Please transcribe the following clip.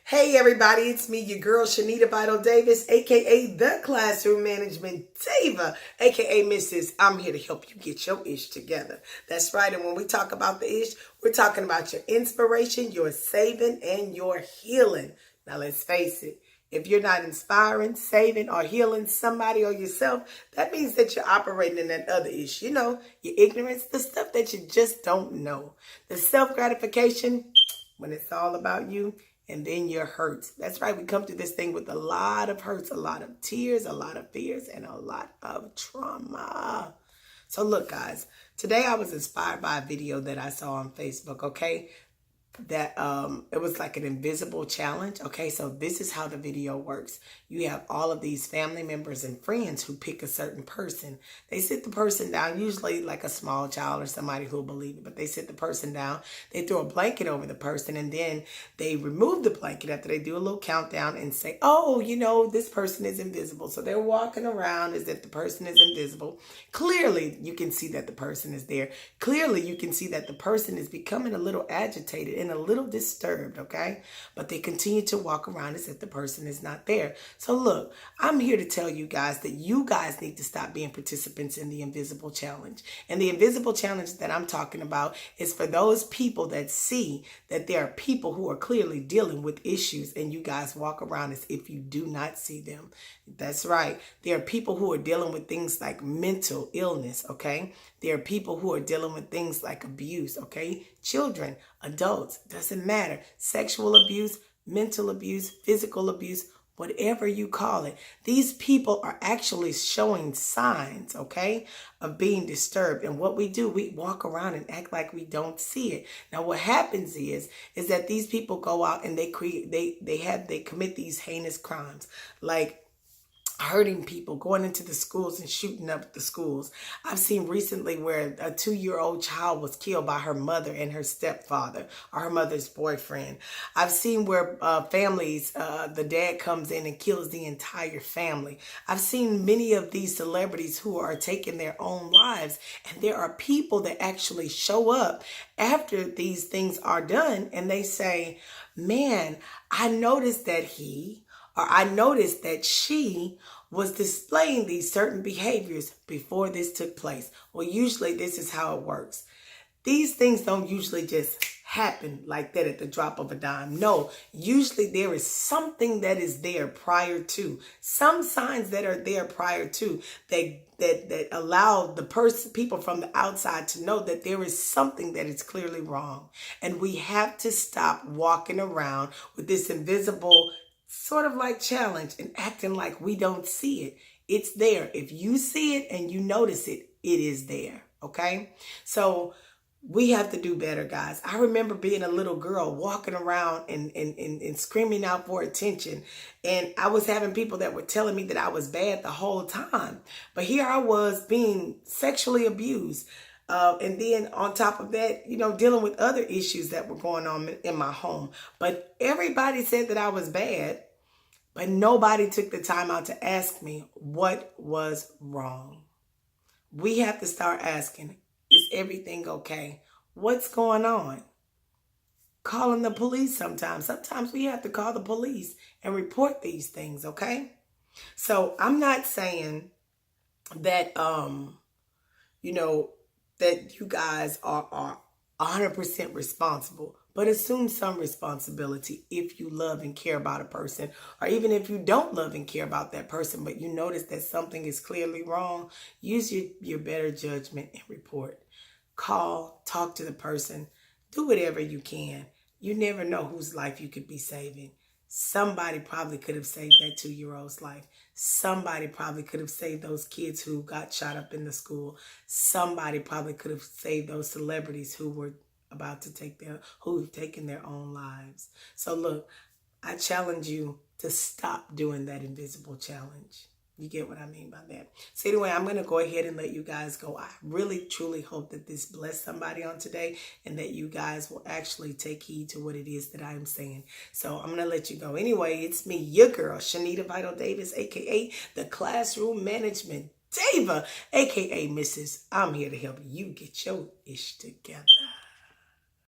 Hey everybody, it's me, your girl Shanita Vital Davis, aka the Classroom Management Diva, aka Mrs. I'm here to help you get your ish together. That's right, and when we talk about the ish, we're talking about your inspiration, your saving, and your healing. Now let's face it, if you're not inspiring, saving, or healing somebody or yourself, that means that you're operating in that other ish. You know, your ignorance, the stuff that you just don't know. The self-gratification, when it's all about you, and then your hurts. That's right. We come through this thing with a lot of hurts, a lot of tears, a lot of fears, and a lot of trauma. So look, guys, today I was inspired by a video that I saw on Facebook, okay? That it was like an invisible challenge. Okay, so this is how the video works. You have all of these family members and friends who pick a certain person. They sit the person down, usually like a small child or somebody who'll believe it, but they sit the person down, they throw a blanket over the person, and then they remove the blanket after they do a little countdown and say, oh, you know, this person is invisible. So they're walking around as if the person is invisible. Clearly, you can see that the person is there. Clearly, you can see that the person is becoming a little agitated and a little disturbed, okay? But they continue to walk around as if the person is not there. So look, I'm here to tell you guys that you guys need to stop being participants in the invisible challenge. And the invisible challenge that I'm talking about is for those people that see that there are people who are clearly dealing with issues and you guys walk around as if you do not see them. That's right. There are people who are dealing with things like mental illness, okay? There are people who are dealing with things like abuse, okay? Children, adults, doesn't matter. Sexual abuse, mental abuse, physical abuse, whatever you call it. These people are actually showing signs, okay, of being disturbed. And what we do, we walk around and act like we don't see it. Now, what happens is that these people go out and they commit these heinous crimes, like hurting people, going into the schools and shooting up the schools. I've seen recently where a 2-year-old child was killed by her mother and her stepfather or her mother's boyfriend. I've seen where families, the dad comes in and kills the entire family. I've seen many of these celebrities who are taking their own lives, and there are people that actually show up after these things are done and they say, man, I noticed that I noticed that she was displaying these certain behaviors before this took place. Well, usually this is how it works. These things don't usually just happen like that at the drop of a dime. No, usually there is something that is there prior to. Some signs that are there prior to that allow the people from the outside to know that there is something that is clearly wrong. And we have to stop walking around with this invisible sort of like challenge and acting like we don't see it. It's there. If you see it and you notice it, it is there. Okay? So we have to do better, guys. I remember being a little girl walking around and screaming out for attention. And I was having people that were telling me that I was bad the whole time. But here I was being sexually abused. And then on top of that, you know, dealing with other issues that were going on in my home. But everybody said that I was bad, but nobody took the time out to ask me what was wrong. We have to start asking, is everything okay? What's going on? Calling the police sometimes. Sometimes we have to call the police and report these things, okay? So I'm not saying that, you know, that you guys are 100% responsible, but assume some responsibility if you love and care about a person, or even if you don't love and care about that person, but you notice that something is clearly wrong, use your better judgment and report. Call, talk to the person, do whatever you can. You never know whose life you could be saving. Somebody probably could have saved that 2-year-old's life. Somebody probably could have saved those kids who got shot up in the school. Somebody probably could have saved those celebrities who were about to who've taken their own lives. So look, I challenge you to stop doing that invisible challenge. You get what I mean by that. So anyway, I'm going to go ahead and let you guys go. I really, truly hope that this blessed somebody on today and that you guys will actually take heed to what it is that I am saying. So I'm going to let you go. Anyway, it's me, your girl, Shanita Vital Davis, a.k.a. the Classroom Management Diva, a.k.a. Mrs. I'm here to help you get your ish together.